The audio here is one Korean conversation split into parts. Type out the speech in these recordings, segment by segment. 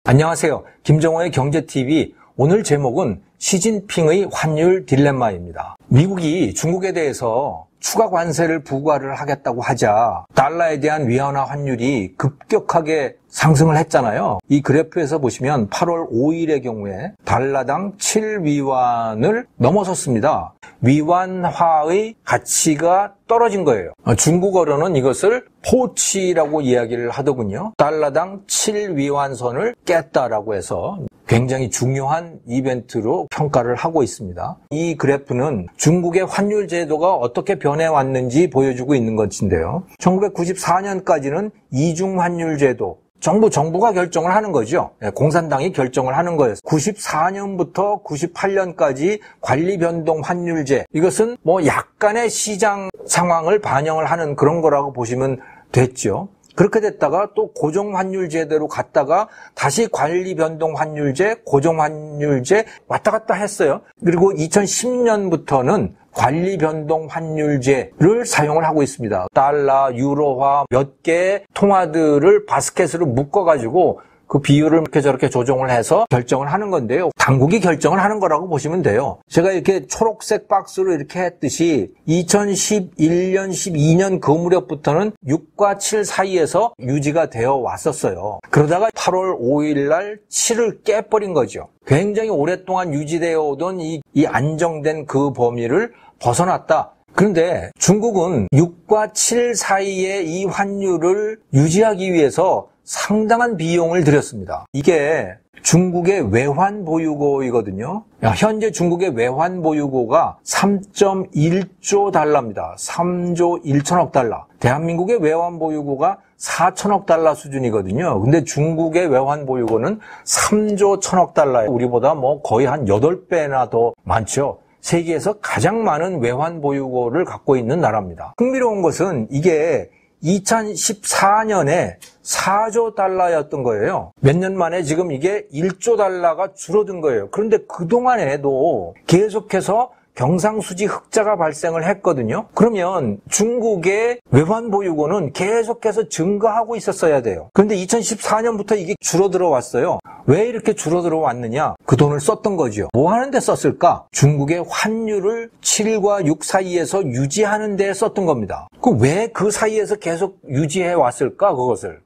안녕하세요. 김정호의 경제TV. 오늘 제목은 시진핑의 환율 딜레마입니다. 미국이 중국에 대해서 추가 관세를 부과를 하겠다고 하자 달러에 대한 위안화 환율이 급격하게 상승을 했잖아요. 이 그래프에서 보시면 8월 5일의 경우에 달러당 7위안을 넘어섰습니다. 위안화의 가치가 떨어진 거예요. 중국어로는 이것을 포치라고 이야기를 하더군요. 달러당 7위안 선을 깼다라고 해서 굉장히 중요한 이벤트로 평가를 하고 있습니다. 이 그래프는 중국의 환율 제도가 어떻게 변해왔는지 보여주고 있는 것인데요. 1994년까지는 이중 환율 제도, 정부가 결정을 하는 거죠. 공산당이 결정을 하는 거예요. 94년부터 98년까지 관리 변동 환율제. 이것은 약간의 시장 상황을 반영을 하는 그런 거라고 보시면 됐죠. 그렇게 됐다가 또 고정 환율 제대로 갔다가 다시 관리 변동 환율제, 고정 환율제 왔다 갔다 했어요. 그리고 2010년부터는 관리 변동 환율제를 사용을 하고 있습니다. 달러, 유로화 몇 개의 통화들을 바스켓으로 묶어가지고 그 비율을 이렇게 저렇게 조정을 해서 결정을 하는 건데요. 당국이 결정을 하는 거라고 보시면 돼요. 제가 이렇게 초록색 박스로 이렇게 했듯이 2011년, 12년 그 무렵부터는 6과 7 사이에서 유지가 되어 왔었어요. 그러다가 8월 5일 날 7을 깨버린 거죠. 굉장히 오랫동안 유지되어 오던 이 안정된 그 범위를 벗어났다. 그런데 중국은 6과 7 사이의 이 환율을 유지하기 위해서 상당한 비용을 들였습니다. 이게 중국의 외환 보유고이거든요. 현재 중국의 외환 보유고가 3.1조 달러입니다. 3조 1천억 달러. 대한민국의 외환 보유고가 4천억 달러 수준이거든요. 근데 중국의 외환 보유고는 3조 1천억 달러예요. 우리보다 거의 한 8배나 더 많죠. 세계에서 가장 많은 외환 보유고를 갖고 있는 나라입니다. 흥미로운 것은 이게 2014년에 4조 달러였던 거예요. 몇 년 만에 지금 이게 1조 달러가 줄어든 거예요. 그런데 그동안에도 계속해서 경상수지 흑자가 발생을 했거든요. 그러면 중국의 외환 보유고는 계속해서 증가하고 있었어야 돼요. 그런데 2014년부터 이게 줄어들어 왔어요. 왜 이렇게 줄어들어 왔느냐? 그 돈을 썼던 거죠. 뭐 하는 데 썼을까? 중국의 환율을 7과 6 사이에서 유지하는 데 썼던 겁니다. 왜 그 사이에서 계속 유지해 왔을까? 그것을.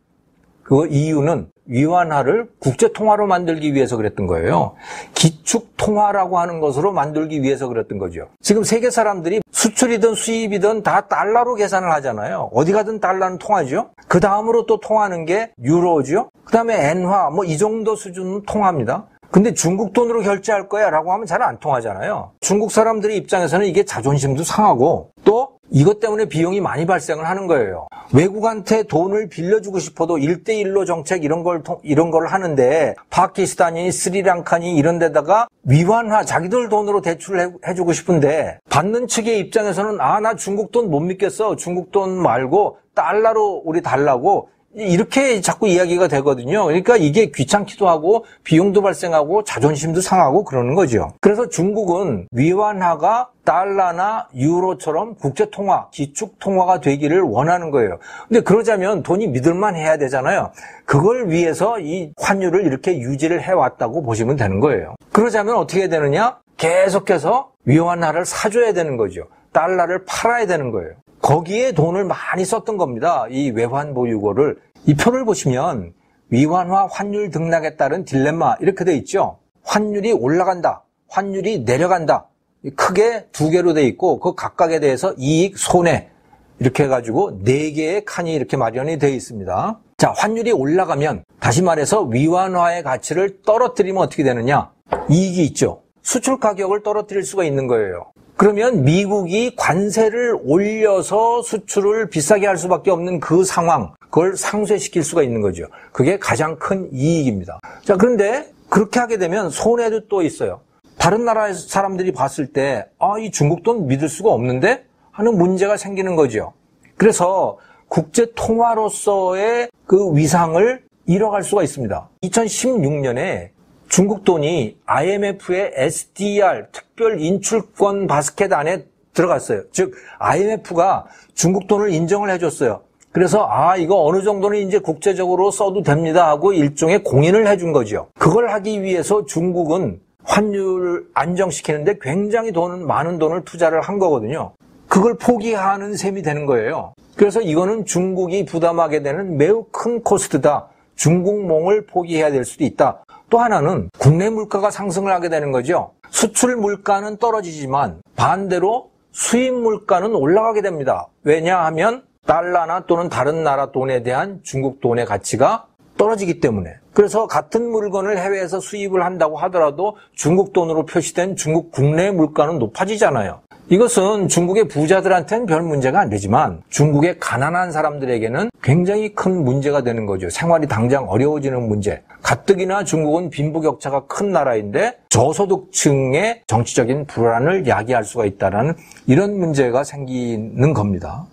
그 이유는 위안화를 국제통화로 만들기 위해서 그랬던 거예요. 기축통화라고 하는 것으로 만들기 위해서 그랬던 거죠. 지금 세계 사람들이 수출이든 수입이든 다 달러로 계산을 하잖아요. 어디 가든 달러는 통하죠. 그 다음으로 또 통하는 게 유로죠. 그 다음에 엔화, 이 정도 수준은 통합니다. 근데 중국 돈으로 결제할 거야 라고 하면 잘 안 통하잖아요. 중국 사람들의 입장에서는 이게 자존심도 상하고 또 이것 때문에 비용이 많이 발생을 하는 거예요. 외국한테 돈을 빌려주고 싶어도 1대1로 정책 이런 걸 하는데 파키스탄이 스리랑카니 이런 데다가 위안화 자기들 돈으로 대출을 해주고 싶은데 받는 측의 입장에서는 나 중국 돈 못 믿겠어. 중국 돈 말고 달러로 우리 달라고 이렇게 자꾸 이야기가 되거든요. 그러니까 이게 귀찮기도 하고 비용도 발생하고 자존심도 상하고 그러는 거죠. 그래서 중국은 위안화가 달러나 유로처럼 국제통화, 기축통화가 되기를 원하는 거예요. 근데 그러자면 돈이 믿을만 해야 되잖아요. 그걸 위해서 이 환율을 이렇게 유지를 해왔다고 보시면 되는 거예요. 그러자면 어떻게 되느냐? 계속해서 위안화를 사줘야 되는 거죠. 달러를 팔아야 되는 거예요. 거기에 돈을 많이 썼던 겁니다. 이 외환 보유고를. 이 표를 보시면 위안화 환율 등락에 따른 딜레마 이렇게 돼 있죠. 환율이 올라간다. 환율이 내려간다. 크게 두 개로 돼 있고 그 각각에 대해서 이익, 손해 이렇게 해가지고 4개의 칸이 이렇게 마련이 돼 있습니다. 자, 환율이 올라가면 다시 말해서 위안화의 가치를 떨어뜨리면 어떻게 되느냐? 이익이 있죠. 수출 가격을 떨어뜨릴 수가 있는 거예요. 그러면 미국이 관세를 올려서 수출을 비싸게 할 수밖에 없는 그 상황, 그걸 상쇄시킬 수가 있는 거죠. 그게 가장 큰 이익입니다. 자, 그런데 그렇게 하게 되면 손해도 또 있어요. 다른 나라 사람들이 봤을 때 이 중국 돈 믿을 수가 없는데 하는 문제가 생기는 거죠. 그래서 국제 통화로서의 그 위상을 잃어갈 수가 있습니다. 2016년에 중국 돈이 IMF의 SDR 특별 인출권 바스켓 안에 들어갔어요. 즉 IMF가 중국 돈을 인정을 해줬어요. 그래서 이거 어느 정도는 이제 국제적으로 써도 됩니다 하고 일종의 공인을 해준 거죠. 그걸 하기 위해서 중국은 환율 안정시키는데 굉장히 많은 돈을 투자를 한 거거든요. 그걸 포기하는 셈이 되는 거예요. 그래서 이거는 중국이 부담하게 되는 매우 큰 코스트다. 중국몽을 포기해야 될 수도 있다. 또 하나는 국내 물가가 상승을 하게 되는 거죠. 수출 물가는 떨어지지만 반대로 수입 물가는 올라가게 됩니다. 왜냐하면 달러나 또는 다른 나라 돈에 대한 중국 돈의 가치가 떨어지기 때문에. 그래서 같은 물건을 해외에서 수입을 한다고 하더라도 중국 돈으로 표시된 중국 국내 물가는 높아지잖아요. 이것은 중국의 부자들한테는 별 문제가 안 되지만 중국의 가난한 사람들에게는 굉장히 큰 문제가 되는 거죠. 생활이 당장 어려워지는 문제. 가뜩이나 중국은 빈부격차가 큰 나라인데 저소득층의 정치적인 불안을 야기할 수가 있다는 이런 문제가 생기는 겁니다.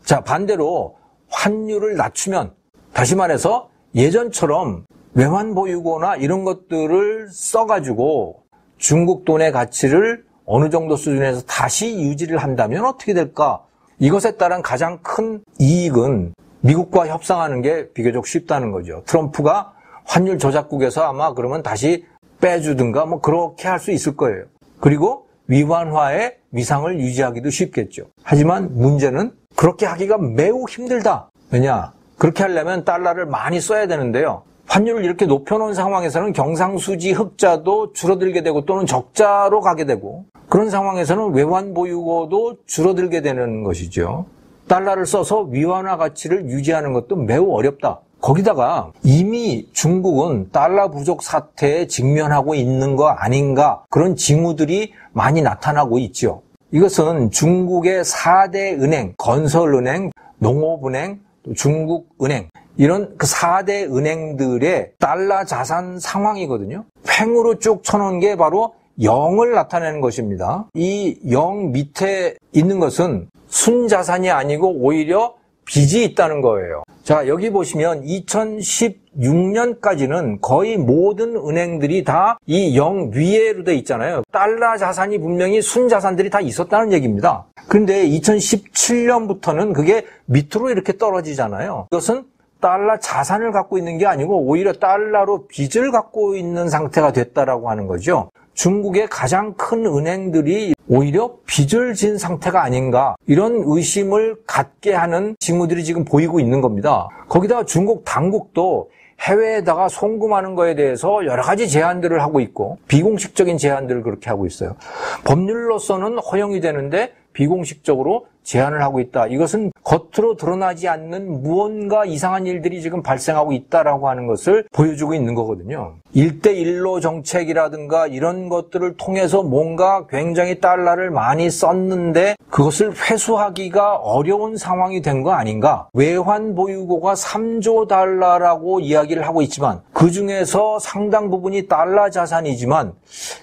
자, 반대로 환율을 낮추면 다시 말해서 예전처럼 외환 보유고나 이런 것들을 써가지고 중국 돈의 가치를 어느 정도 수준에서 다시 유지를 한다면 어떻게 될까? 이것에 따른 가장 큰 이익은 미국과 협상하는 게 비교적 쉽다는 거죠. 트럼프가 환율 조작국에서 아마 그러면 다시 빼주든가 뭐 그렇게 할 수 있을 거예요. 그리고 위환화의 위상을 유지하기도 쉽겠죠. 하지만 문제는 그렇게 하기가 매우 힘들다. 왜냐? 그렇게 하려면 달러를 많이 써야 되는데요. 환율을 이렇게 높여놓은 상황에서는 경상수지 흑자도 줄어들게 되고 또는 적자로 가게 되고 그런 상황에서는 외환 보유고도 줄어들게 되는 것이죠. 달러를 써서 위안화 가치를 유지하는 것도 매우 어렵다. 거기다가 이미 중국은 달러 부족 사태에 직면하고 있는 거 아닌가 그런 징후들이 많이 나타나고 있죠. 이것은 중국의 4대 은행, 건설은행, 농업은행, 중국은행 이런 그 4대 은행들의 달러 자산 상황이거든요. 횡으로 쭉 쳐놓은 게 바로 0을 나타내는 것입니다. 이 0 밑에 있는 것은 순자산이 아니고 오히려 빚이 있다는 거예요. 자, 여기 보시면 2016년까지는 거의 모든 은행들이 다 이 0 위에로 돼 있잖아요. 달러 자산이 분명히 순자산들이 다 있었다는 얘기입니다. 그런데 2017년부터는 그게 밑으로 이렇게 떨어지잖아요. 이것은 달러 자산을 갖고 있는 게 아니고 오히려 달러로 빚을 갖고 있는 상태가 됐다라고 하는 거죠. 중국의 가장 큰 은행들이 오히려 빚을 진 상태가 아닌가 이런 의심을 갖게 하는 징후들이 지금 보이고 있는 겁니다. 거기다가 중국 당국도 해외에다가 송금하는 거에 대해서 여러 가지 제한들을 하고 있고 비공식적인 제한들을 그렇게 하고 있어요. 법률로서는 허용이 되는데 비공식적으로 제한을 하고 있다. 이것은 겉으로 드러나지 않는 무언가 이상한 일들이 지금 발생하고 있다라고 하는 것을 보여주고 있는 거거든요. 1대1로 정책이라든가 이런 것들을 통해서 뭔가 굉장히 달러를 많이 썼는데 그것을 회수하기가 어려운 상황이 된 거 아닌가? 외환 보유고가 3조 달러라고 이야기를 하고 있지만 그중에서 상당 부분이 달러 자산이지만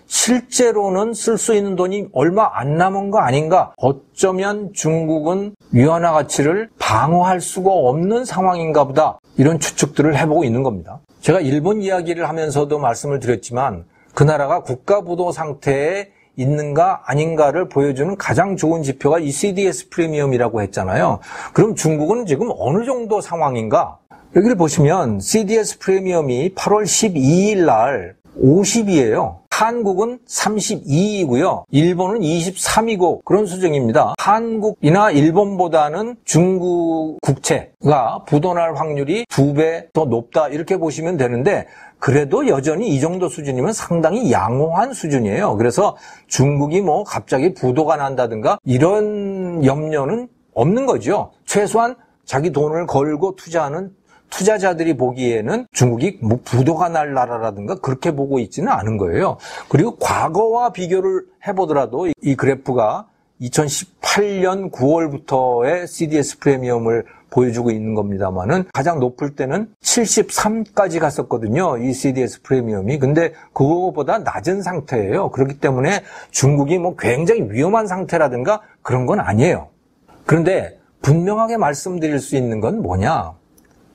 실제로는 쓸 수 있는 돈이 얼마 안 남은 거 아닌가? 어쩌면 중국은 위안화 가치를 방어할 수가 없는 상황인가 보다. 이런 추측들을 해보고 있는 겁니다. 제가 일본 이야기를 하면서도 말씀을 드렸지만 그 나라가 국가부도 상태에 있는가 아닌가를 보여주는 가장 좋은 지표가 이 CDS 프리미엄이라고 했잖아요. 그럼 중국은 지금 어느 정도 상황인가? 여기를 보시면 CDS 프리미엄이 8월 12일 날 50이에요. 한국은 32이고요. 일본은 23이고 그런 수준입니다. 한국이나 일본보다는 중국 국채가 부도날 확률이 2배 더 높다 이렇게 보시면 되는데 그래도 여전히 이 정도 수준이면 상당히 양호한 수준이에요. 그래서 중국이 뭐 갑자기 부도가 난다든가 이런 염려는 없는 거죠. 최소한 자기 돈을 걸고 투자하는 투자자들이 보기에는 중국이 뭐 부도가 날 나라라든가 그렇게 보고 있지는 않은 거예요. 그리고 과거와 비교를 해보더라도 이 그래프가 2018년 9월부터의 CDS 프리미엄을 보여주고 있는 겁니다만은 가장 높을 때는 73까지 갔었거든요. 이 CDS 프리미엄이. 근데 그거보다 낮은 상태예요. 그렇기 때문에 중국이 뭐 굉장히 위험한 상태라든가 그런 건 아니에요. 그런데 분명하게 말씀드릴 수 있는 건 뭐냐?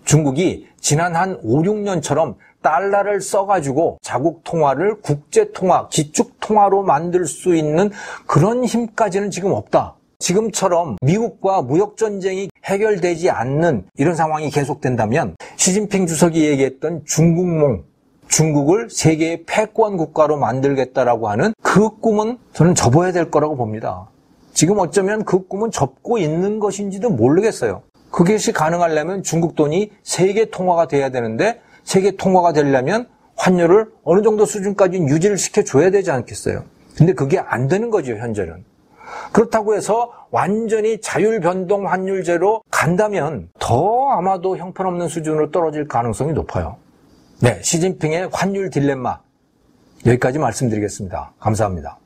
중국이 지난 한 5, 6년처럼 달러를 써가지고 자국 통화를 국제 통화, 기축 통화로 만들 수 있는 그런 힘까지는 지금 없다. 지금처럼 미국과 무역전쟁이 해결되지 않는 이런 상황이 계속된다면 시진핑 주석이 얘기했던 중국몽, 중국을 세계의 패권 국가로 만들겠다라고 하는 그 꿈은 저는 접어야 될 거라고 봅니다. 지금 어쩌면 그 꿈은 접고 있는 것인지도 모르겠어요. 그것이 가능하려면 중국 돈이 세계 통화가 돼야 되는데 세계 통화가 되려면 환율을 어느 정도 수준까지 유지를 시켜줘야 되지 않겠어요? 근데 그게 안 되는 거죠, 현재는. 그렇다고 해서 완전히 자율변동 환율제로 간다면 더 아마도 형편없는 수준으로 떨어질 가능성이 높아요. 네, 시진핑의 환율 딜레마 여기까지 말씀드리겠습니다. 감사합니다.